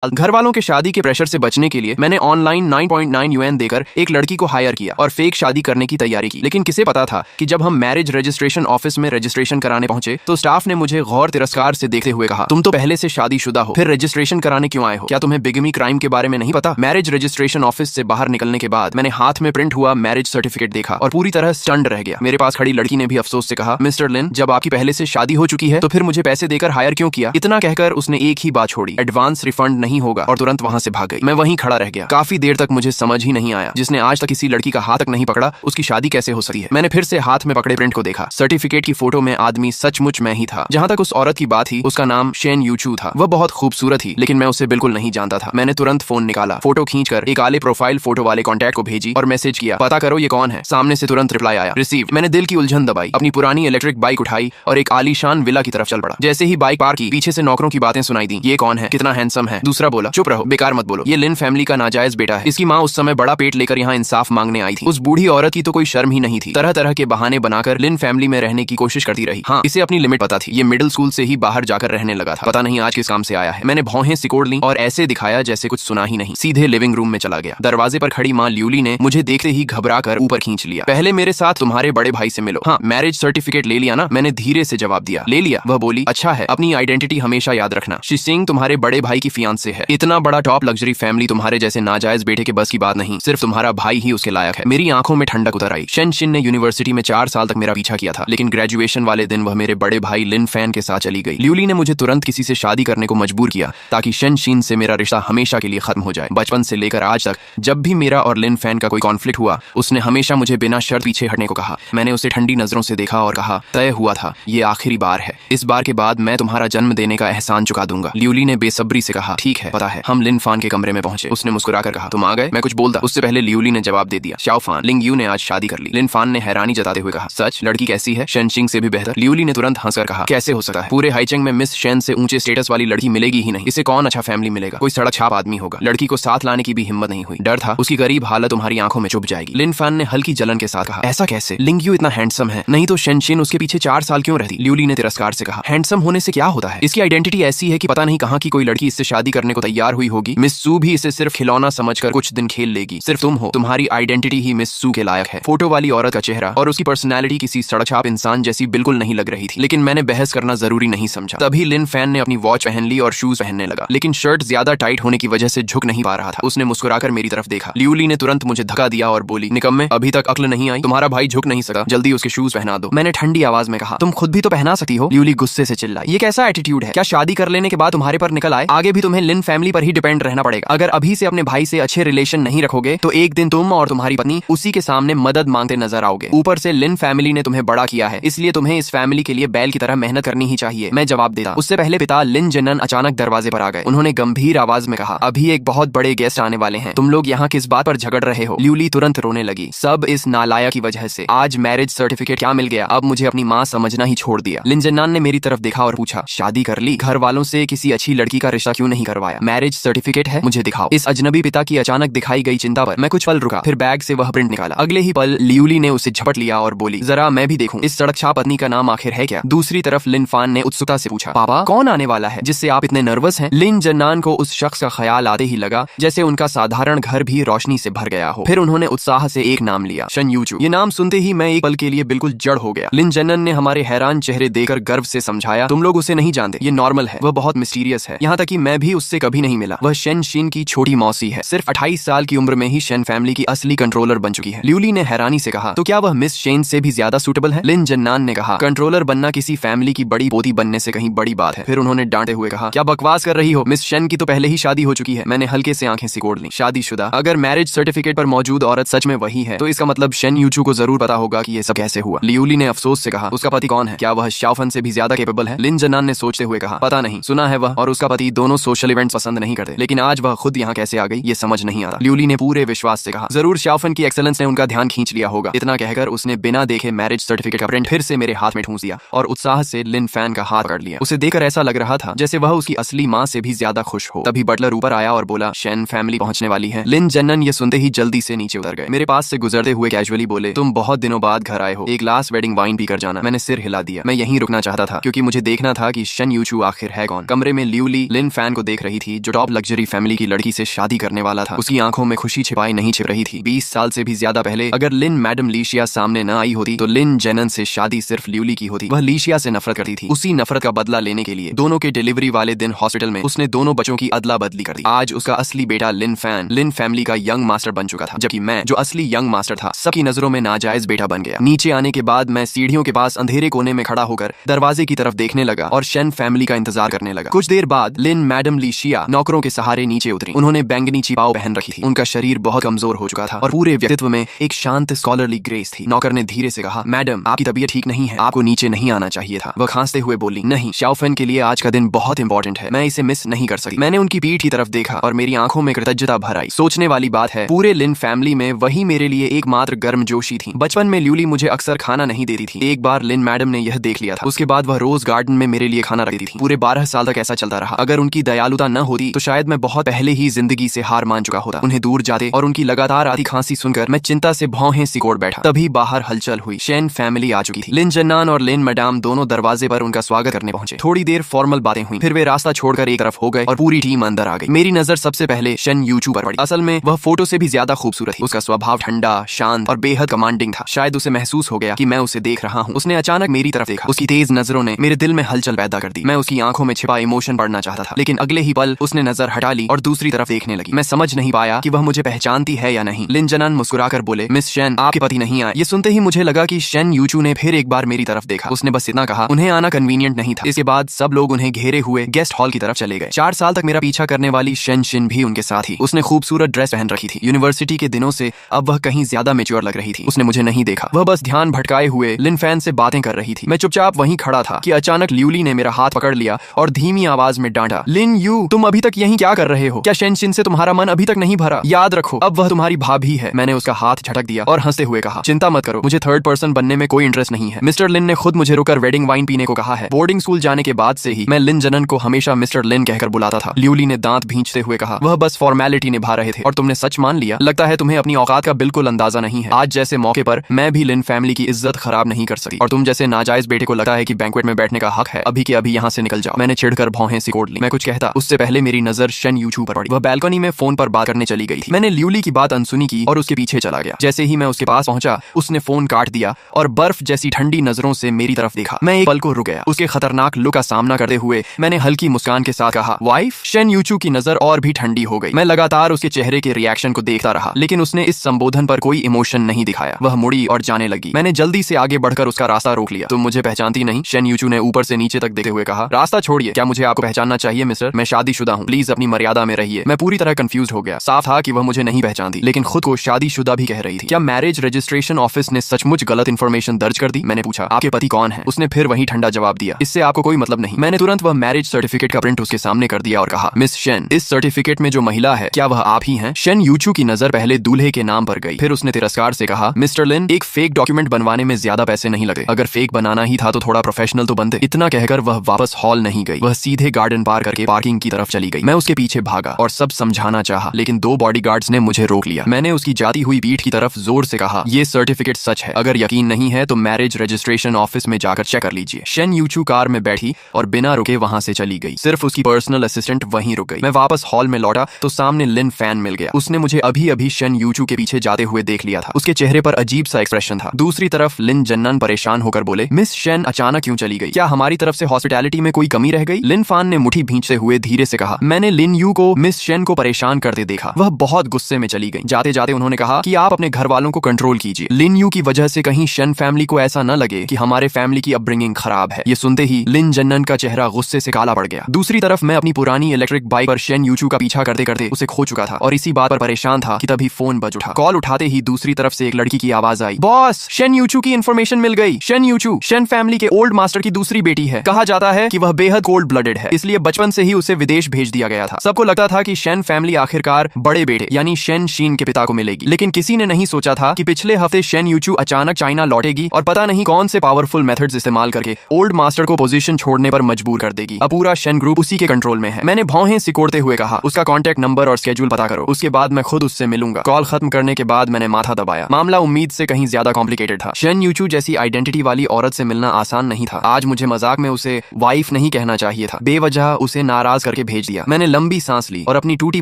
घर वालों के शादी के प्रेशर से बचने के लिए मैंने ऑनलाइन 9.9 यूएन देकर एक लड़की को हायर किया और फेक शादी करने की तैयारी की। लेकिन किसे पता था कि जब हम मैरिज रजिस्ट्रेशन ऑफिस में रजिस्ट्रेशन कराने पहुंचे तो स्टाफ ने मुझे गौर तिरस्कार से देखते हुए कहा, तुम तो पहले से शादीशुदा हो, फिर रजिस्ट्रेशन कराने क्यों आए हो? क्या तुम्हें बिगमी क्राइम के बारे में नहीं पता? मैरिज रजिस्ट्रेशन ऑफिस से बाहर निकलने के बाद मैंने हाथ में प्रिंट हुआ मैरिज सर्टिफिकेट देखा और पूरी तरह स्टन्ड रह गया। मेरे पास खड़ी लड़की ने भी अफसोस से कहा, मिस्टर लिन, जब आपकी पहले से शादी हो चुकी है तो फिर मुझे पैसे देकर हायर क्यों किया? इतना कहकर उसने एक ही बात छोड़ी, एडवांस रिफंड नहीं होगा, और तुरंत वहां से भाग गई। मैं वहीं खड़ा रह गया। काफी देर तक मुझे समझ ही नहीं आया, जिसने आज तक किसी लड़की का हाथ तक नहीं पकड़ा उसकी शादी कैसे हो सकती है। मैंने फिर से हाथ में पकड़े प्रिंट को देखा। सर्टिफिकेट की फोटो में आदमी सचमुच मैं ही था। जहां तक उस औरत की बात थी उसका नाम शेन यूचू था। वह बहुत खूबसूरत थी लेकिन मैं उसे बिल्कुल नहीं जानता था। मैंने तुरंत फोन निकाला, फोटो खींचकर एक काले प्रोफाइल फोटो वाले कॉन्टैक्ट को भेजी और मैसेज किया, पता करो ये कौन है। सामने से तुरंत रिप्लाई आया, रिसीव्ड। मैंने दिल की उलझन दबाई, अपनी पुरानी इलेक्ट्रिक बाइक उठाई और एक आलीशान विला की तरफ चल पड़ा। जैसे ही बाइक पार्क की, पीछे से नौकरों की बातें सुनाई दी, ये कौन है, कितना हैंडसम है। दूसरा बोला, चुप रहो, बेकार मत बोलो, ये लिन फैमिली का नाजायज बेटा है। इसकी माँ उस समय बड़ा पेट लेकर यहाँ इंसाफ मांगने आई थी। उस बूढ़ी औरत की तो कोई शर्म ही नहीं थी, तरह तरह के बहाने बनाकर लिन फैमिली में रहने की कोशिश करती रही। हाँ, इसे अपनी लिमिट पता थी। ये मिडिल स्कूल से ही बाहर जाकर रहने लगा था। पता नहीं आज किस काम से आया है। मैंने भौहें सिकोड़ ली और ऐसे दिखाया जैसे कुछ सुना ही नहीं। सीधे लिविंग रूम में चला गया। दरवाजे पर खड़ी माँ ल्यूली ने मुझे देखते ही घबरा कर ऊपर खींच लिया। पहले मेरे साथ तुम्हारे बड़े भाई से मिलो। हाँ, मैरिज सर्टिफिकेट ले लिया ना? मैंने धीरे से जवाब दिया, ले लिया। वह बोली, अच्छा है, अपनी आइडेंटिटी हमेशा याद रखना। शी सिंह तुम्हारे बड़े भाई की फियांसे है। इतना बड़ा टॉप लग्जरी फैमिली तुम्हारे जैसे नाजायज बेटे के बस की बात नहीं, सिर्फ तुम्हारा भाई ही उसके लायक है। मेरी आंखों में ठंडक उतर आई। शेन शिन ने यूनिवर्सिटी में 4 साल तक मेरा पीछा किया था, लेकिन ग्रेजुएशन वाले दिन वह मेरे बड़े भाई लिन फैन के साथ चली गई। ल्यूली ने मुझे तुरंत किसी से शादी करने को मजबूर किया ताकि शेन शिन से मेरा रिश्ता हमेशा के लिए खत्म हो जाए। बचपन से लेकर आज तक जब भी मेरा और लिन फैन का कोई कॉन्फ्लिक्ट हुआ, उसने हमेशा मुझे बिना शर्त पीछे हटने को कहा। मैंने उसे ठंडी नजरों से देखा और कहा, तय हुआ था, ये आखिरी बार है। इस बार के बाद मैं तुम्हारा जन्म देने का एहसान चुका दूंगा। ल्यूली ने बेसब्री से कहा, ठीक है, पता है। हम लिन फान के कमरे में पहुंचे। उसने मुस्कुराकर कहा, तुम आ गए? मैं कुछ बोलता उससे पहले ल्यूली ने जवाब दे दिया, शाओ फान, लिंग यू ने आज शादी कर ली। लिन फान ने हैरानी जताते हुए कहा, सच? लड़की कैसी है? शेनशिंग से भी बेहतर। ल्यूली ने तुरंत हंसकर कहा, कैसे हो सकता है? पूरे हाईचेंग में मिस शेन से ऊंचे स्टेटस वाली लड़की मिलेगी ही नहीं। इसे कौन अच्छा फैमिली मिलेगा? कोई सड़क छाप आदमी होगा। लड़की को साथ लाने की भी हिम्मत नहीं हुई। डर था उसकी गरीब हालत तुम्हारी आंखों में चुभ जाएगी। लिन फान ने हल्की जलन के साथ कहा, ऐसा कैसे? लिंग यू इतना हैंडसम है, नहीं तो शेनशिन उसके पीछे 4 साल क्यों रहती? ल्यूली ने तिरस्कार से कहा, हैंडसम होने से क्या होता है? इसकी आइडेंटिटी ऐसी है कि पता नहीं कहाँ की कोई लड़की इससे शादी करने को तैयार हुई होगी। मिस सू भी इसे सिर्फ खिलौना समझकर कुछ दिन खेल लेगी। सिर्फ तुम हो, तुम्हारी आइडेंटिटी ही मिस सू के लायक है। फोटो वाली औरत का चेहरा और उसकी पर्सनैलिटी किसी सड़क छाप इंसान जैसी बिल्कुल नहीं लग रही थी, लेकिन मैंने बहस करना जरूरी नहीं समझा। तभी लिन फैन ने अपनी वॉच पहन ली और शूज पहनने लगा, लेकिन शर्ट ज्यादा टाइट होने की वजह से झुक नहीं पा रहा था। उसने मुस्कुराकर मेरी तरफ देखा। ल्यूली ने तुरंत मुझे धक्का दिया और बोली, निकम्मे, अभी तक अक्ल नहीं आई? तुम्हारा भाई झुक नहीं सका, जल्दी उसके शूज पहना दो। मैंने ठंडी आवाज में कहा, तुम खुद भी तो पहना सकती हो। ल्यूली गुस्से से चिल्लाई, ये कैसा एटीट्यूड है? क्या शादी कर लेने के बाद तुम्हारे पर निकल आए? आगे भी तुम्हें लिन फैमिली पर ही डिपेंड रहना पड़ेगा। अगर अभी से अपने भाई से अच्छे रिलेशन नहीं रखोगे तो एक दिन तुम और तुम्हारी पत्नी उसी के सामने मदद मांगते नजर आओगे। ऊपर से लिन फैमिली ने तुम्हें बड़ा किया है, इसलिए तुम्हें इस फैमिली के लिए बैल की तरह मेहनत करनी ही चाहिए। मैं जवाब देता। उससे पहले पिता लिन जेनन अचानक दरवाजे पर आ गए। उन्होंने गंभीर आवाज में कहा, अभी एक बहुत बड़े गेस्ट आने वाले हैं। तुम लोग यहाँ किस बात पर झगड़ रहे हो? ल्यूली तुरंत रोने लगी। सब इस नालायक की वजह से। आज मैरिज सर्टिफिकेट क्या मिल गया? अब मुझे अपनी माँ समझना ही छोड़ दिया। लिन जेनन ने मेरी तरफ देखा और पूछा, शादी कर ली? घर वालों से किसी अच्छी लड़की का रिश्ता क्यों नहीं करवाया? मैरिज सर्टिफिकेट है, मुझे दिखाओ। इस अजनबी पिता की अचानक दिखाई गई चिंता पर मैं कुछ पल रुका, फिर बैग से वह प्रिंट निकाला। अगले ही पल ल्यूली ने उसे झपट लिया और बोली, जरा मैं भी देखूं, इस सड़क छाप पत्नी का नाम आखिर है क्या? दूसरी तरफ लिन फान ने उत्सुकता से पूछा, पापा कौन आने वाला है जिससे आप इतने नर्वस हैं? लिन जन्नान को उस शख्स का ख्याल आते ही लगा जैसे उनका साधारण घर भी रोशनी से भर गया हो। फिर उन्होंने उत्साह से एक नाम लिया, शन यूचू। ये नाम सुनते ही मैं एक पल के लिए बिल्कुल जड़ हो गया। लिन जन्नन ने हमारे हैरान चेहरे देकर गर्व से समझाया, तुम लोग उसे नहीं जानते, ये नॉर्मल है, वह बहुत मिस्टीरियस है, यहाँ तक कि मैं भी उससे कभी नहीं मिला। वह शेन शिन की छोटी मौसी है। सिर्फ 28 साल की उम्र में ही शेन फैमिली की असली कंट्रोलर बन चुकी है। ल्यूली ने हैरानी से कहा, तो क्या वह मिस शेन से भी ज्यादा सूटेबल है? लिन जन्नान ने कहा, कंट्रोलर बनना किसी फैमिली की बड़ी पोती बनने से कहीं बड़ी बात है। फिर उन्होंने डांटे हुए कहा, क्या बकवास कर रही हो? मिस शेन की तो पहले ही शादी हो चुकी है। मैंने हल्के से आंखें सिकोड़ ली। शादीशुदा? अगर मैरिज सर्टिफिकेट पर मौजूद औरत सच में वही है तो इसका मतलब शेन यूचू को जरूर पता होगा कि ये सब कैसे हुआ। ल्यूली ने अफसोस से कहा, उसका पति कौन है? क्या वह शाओफन से भी ज्यादा केपेबल है? लिन जन्नान ने सोचते हुए कहा, पता नहीं, सुना है वह और उसका पति दोनों सोशल इवेंट्स पसंद नहीं करते, लेकिन आज वह खुद यहाँ कैसे आ गई ये समझ नहीं आता। ल्यूली ने पूरे विश्वास से कहा, जरूर शाओफन की एक्सेलेंस ने उनका ध्यान खींच लिया होगा। इतना कहकर उसने बिना देखे मैरिज सर्टिफिकेट का प्रिंट फिर से मेरे हाथ में ठूंस दिया और उत्साह से लिन फैन का हाथ पकड़ लिया। उसे देखकर ऐसा लग रहा था जैसे वह उसकी असली माँ से भी ज्यादा खुश हो। तभी बटलर ऊपर आया और बोला, शेन फैमिली पहुंचने वाली है। लिन जन्नन ये सुनते ही जल्दी से नीचे उतर गए। मेरे पास से गुजरते हुए कैजुअली बोले, तुम बहुत दिनों बाद घर आए हो, एक ग्लास वेडिंग वाइन पी कर जाना। मैंने सिर हिला दिया। मैं यहीं रुकना चाहता था क्योंकि मुझे देखना था कि शन यूचू आखिर है कौन। कमरे में ल्यूली लिन फैन को देख रही रही थी जो टॉप लग्जरी फैमिली की लड़की से शादी करने वाला था। उसकी आंखों में खुशी छिपाई नहीं छिप रही थी। 20 साल से भी ज्यादा पहले अगर लिन मैडम लीशिया सामने न आई होती तो लिन जेनन से शादी सिर्फ ल्यूली की होती। वह लीशिया से नफरत करती थी। उसी नफरत का बदला लेने के लिए दोनों के डिलीवरी वाले दिन हॉस्पिटल में उसने दोनों बच्चों की अदला बदली कर दी। आज उसका असली बेटा लिन फैन लिन फैमिली का यंग मास्टर बन चुका था, जबकि मैं जो असली यंग मास्टर था सबकी नजरों में नाजायज बेटा बन गया। नीचे आने के बाद मैं सीढ़ियों के पास अंधेरे कोने में खड़ा होकर दरवाजे की तरफ देखने लगा और शेन फैमिली का इंतजार करने लगा। कुछ देर बाद लिन मैडम लीशिया नौकरों के सहारे नीचे उतरी। उन्होंने बैंगनी चिपाओ पहन रखी थी। उनका शरीर बहुत कमजोर हो चुका था और पूरे व्यक्तित्व में एक शांत स्कॉलरली ग्रेस थी। नौकर ने धीरे से कहा, मैडम आपकी तबीयत ठीक नहीं है, आपको नीचे नहीं आना चाहिए था। वह खांसते हुए बोली, नहीं, शाओफेन के लिए आज का दिन बहुत इंपॉर्टेंट है, मैं इसे मिस नहीं कर सकती। मैंने उनकी पीठ की तरफ देखा और मेरी आंखों में कृतज्ञता भर आई। सोचने वाली बात है, पूरे लिन फैमिली में वही मेरे लिए एकमात्र गर्मजोशी थी। बचपन में ल्यूली मुझे अक्सर खाना नहीं देती थी। एक बार लिन मैडम ने यह देख लिया था। उसके बाद वह रोज गार्डन में मेरे लिए खाना रखती थी। पूरे 12 साल तक ऐसा चलता रहा। अगर उनकी दयालुता न होती तो शायद मैं बहुत पहले ही जिंदगी से हार मान चुका होता। उन्हें दूर जाते और उनकी लगातार आती खांसी सुनकर मैं चिंता से भौहें सिकोड़ बैठा। तभी बाहर हलचल हुई। शेन फैमिली आ चुकी थी। लिन जन्नान और लिन मैडम दोनों दरवाजे पर उनका स्वागत करने पहुंचे। थोड़ी देर फॉर्मल बातें हुई, फिर वे रास्ता छोड़कर एक तरफ हो गए और पूरी टीम अंदर आ गई। मेरी नजर सबसे पहले शेन यूचू पर पड़ी। असल में वह फोटो से भी ज्यादा खूबसूरत थी। उसका स्वभाव ठंडा, शांत और बेहद कमांडिंग था। शायद उसे महसूस हो गया कि मैं उसे देख रहा हूँ। उसने अचानक मेरी तरफ देखा। उसकी तेज नजरों ने मेरे दिल में हलचल पैदा कर दी। मैं उसकी आंखों में छिपा इमोशन पढ़ना चाहता था, लेकिन अगले ही पल उसने नजर हटा ली और दूसरी तरफ देखने लगी। मैं समझ नहीं पाया कि वह मुझे पहचानती है या नहीं। लिन जनान मुस्कुराकर बोले, मिस शेन, आपके पति नहीं आए। ये सुनते ही मुझे लगा कि शेन यूचू ने फिर एक बार मेरी तरफ देखा। उसने बस इतना कहा, उन्हें आना कन्वीनियंट नहीं था। इसके बाद सब लोग उन्हें घेरे हुए गेस्ट हॉल की तरफ चले गए। 4 साल तक मेरा पीछा करने वाली शेन शिन भी उनके साथ ही। उसने खूबसूरत ड्रेस पहन रखी थी। यूनिवर्सिटी के दिनों से अब वह कहीं ज्यादा मैच्योर लग रही थी। उसने मुझे नहीं देखा। वह बस ध्यान भटकाए हुए लिन फैन से बातें कर रही थी। मैं चुपचाप वहीं खड़ा था कि अचानक ल्यूली ने मेरा हाथ पकड़ लिया और धीमी आवाज में डांटा, लिन यू, तुम अभी तक यहीं क्या कर रहे हो? क्या शेन शिन से तुम्हारा मन अभी तक नहीं भरा? याद रखो, अब वह तुम्हारी भाभी है। मैंने उसका हाथ झटक दिया और हंसते हुए कहा, चिंता मत करो, मुझे थर्ड पर्सन बनने में कोई इंटरेस्ट नहीं है। मिस्टर लिन ने खुद मुझे रुकर वेडिंग वाइन पीने को कहा है। बोर्डिंग स्कूल जाने के बाद से ही मैं लिन जनन को हमेशा मिस्टर लिन कहकर बुलाता था। ल्यूली ने दांत भींचते हुए कहा, वह बस फॉर्मेलिटी निभा रहे थे और तुमने सच मान लिया। लगता है तुम्हें अपनी औकात का बिल्कुल अंदाजा नहीं है। आज जैसे मौके पर मैं भी लिन फैमिली की इज्जत खराब नहीं कर सकती और तुम जैसे नाजायज बेटे को लगता है कि बैंक्वेट में बैठने का हक है। अभी के अभी यहाँ से निकल जाओ। मैंने चिढ़कर भौहें सिकोड़ ली। मैं कुछ कहता उससे पहले मेरी नजर शेन यूचू पर पड़ी। वह बालकनी में फोन पर बात करने चली गई थी। मैंने ल्यूली की बात अनसुनी की और उसके पीछे चला गया। जैसे ही मैं उसके पास पहुंचा, उसने फोन काट दिया और बर्फ जैसी ठंडी नजरों से मेरी तरफ देखा। मैं एक पल को रुक गया। उसके खतरनाक लुक का सामना करते हुए मैंने हल्की मुस्कान के साथ कहा, वाइफ? शेन यूचू की नजर और भी ठंडी हो गई। मैं लगातार उसके चेहरे के रिएक्शन को देखता रहा, लेकिन उसने इस संबोधन पर कोई इमोशन नहीं दिखाया। वह मुड़ी और जाने लगी। मैंने जल्दी से आगे बढ़कर उसका रास्ता रोक लिया। तुम मुझे पहचानती नहीं? शेन यूचू ने ऊपर से नीचे तक देखते हुए कहा। रास्ता छोड़िए, क्या मुझे आपको पहचानना चाहिए मिस्टर? मैं शादीशुदा हूँ, प्लीज अपनी मर्यादा में रहिए। मैं पूरी तरह कंफ्यूज हो गया। साफ था कि वह मुझे नहीं पहचानती, लेकिन खुद को शादीशुदा भी कह रही थी। क्या मैरिज रजिस्ट्रेशन ऑफिस ने सचमुच गलत इंफॉर्मेशन दर्ज कर दी? मैंने पूछा, आपके पति कौन है? उसने फिर वही ठंडा जवाब दिया, इससे आपको कोई मतलब नहीं। मैंने तुरंत वह मैरिज सर्टिफिकेट का प्रिंट उसके सामने कर दिया और कहा, मिस शेन, इस सर्टिफिकेट में जो महिला है, क्या वह आप ही हैं? शेन यूचू की नजर पहले दूल्हे के नाम पर गई, फिर उसने तिरस्कार से कहा, मिस्टर लिन, एक फेक डॉक्यूमेंट बनवाने में ज्यादा पैसे नहीं लगे। अगर फेक बनाना ही था तो थोड़ा प्रोफेशनल तो बनते। इतना कहकर वह वापस हॉल नहीं गई। वह सीधे गार्डन पार करके पार्किंग की तरफ चली गई। मैं उसके पीछे भागा और सब समझाना चाहा, लेकिन 2 बॉडीगार्ड्स ने मुझे रोक लिया। मैंने उसकी जाती हुई पीठ की तरफ जोर से कहा, ये सर्टिफिकेट सच है। अगर यकीन नहीं है तो मैरिज रजिस्ट्रेशन ऑफिस में जाकर चेक कर लीजिए। शेन यूचू कार में बैठी और बिना रुके वहां से चली गई। सिर्फ उसकी पर्सनल असिस्टेंट वहीं रुक गई। मैं वापस हॉल में लौटा तो सामने लिन फैन मिल गया। उसने मुझे अभी अभी शेन यूचू के पीछे जाते हुए देख लिया था। उसके चेहरे पर अजीब सा एक्सप्रेशन था। दूसरी तरफ लिन जन्नन परेशान होकर बोले, मिस शेन अचानक क्यों चली गई? क्या हमारी तरफ से हॉस्पिटैलिटी में कोई कमी रह गई? लिन फैन ने मुट्ठी भींचते हुए धीरे से कहा, मैंने लिन यू को मिस शेन को परेशान करते देखा। वह बहुत गुस्से में चली गई। जाते जाते उन्होंने कहा कि आप अपने घर वालों को कंट्रोल कीजिए। लिन यू की वजह से कहीं शेन फैमिली को ऐसा न लगे कि हमारे फैमिली की अपब्रिंगिंग खराब है। ये सुनते ही लिन जन्नन का चेहरा गुस्से से काला पड़ गया। दूसरी तरफ मैं अपनी पुरानी इलेक्ट्रिक बाइक पर शेन यूचू का पीछा करते करते उसे खो चुका था और इसी बात पर परेशान था कि तभी फोन बज उठा। कॉल उठाते ही दूसरी तरफ से एक लड़की की आवाज आई, बॉस, शेन यूचू की इन्फॉर्मेशन मिल गई। शेन यूचू शेन फैमिली के ओल्ड मास्टर की दूसरी बेटी है। कहा जाता है कि वह बेहद कोल्ड ब्लडेड है, इसलिए बचपन से ही उसे विदेश भेज दिया गया था। सबको लगता था कि शेन फैमिली आखिरकार बड़े बेटे यानी शेन शीन के पिता को मिलेगी, लेकिन किसी ने नहीं सोचा था कि पिछले हफ्ते शेन यूचू अचानक चाइना लौटेगी और पता नहीं कौन से पावरफुल मेथड्स इस्तेमाल करके ओल्ड मास्टर को पोजीशन छोड़ने पर मजबूर कर देगी। अब पूरा शेन ग्रुप उसी के कंट्रोल में है। मैंने भौहें सिकोड़ते हुए कहा, उसका कॉन्टैक्ट नंबर और स्केड्यूल पता करो, उसके बाद मैं खुद उससे मिलूंगा। कॉल खत्म करने के बाद मैंने माथा दबाया। मामला उम्मीद से कहीं ज्यादा कॉम्प्लिकेटेड था। शेन यूचू जैसी आइडेंटिटी वाली औरत से मिलना आसान नहीं था। आज मुझे मजाक में उसे वाइफ नहीं कहना चाहिए था। बेवजह उसे नाराज करके करके भेज दिया। मैंने लंबी सांस ली और अपनी टूटी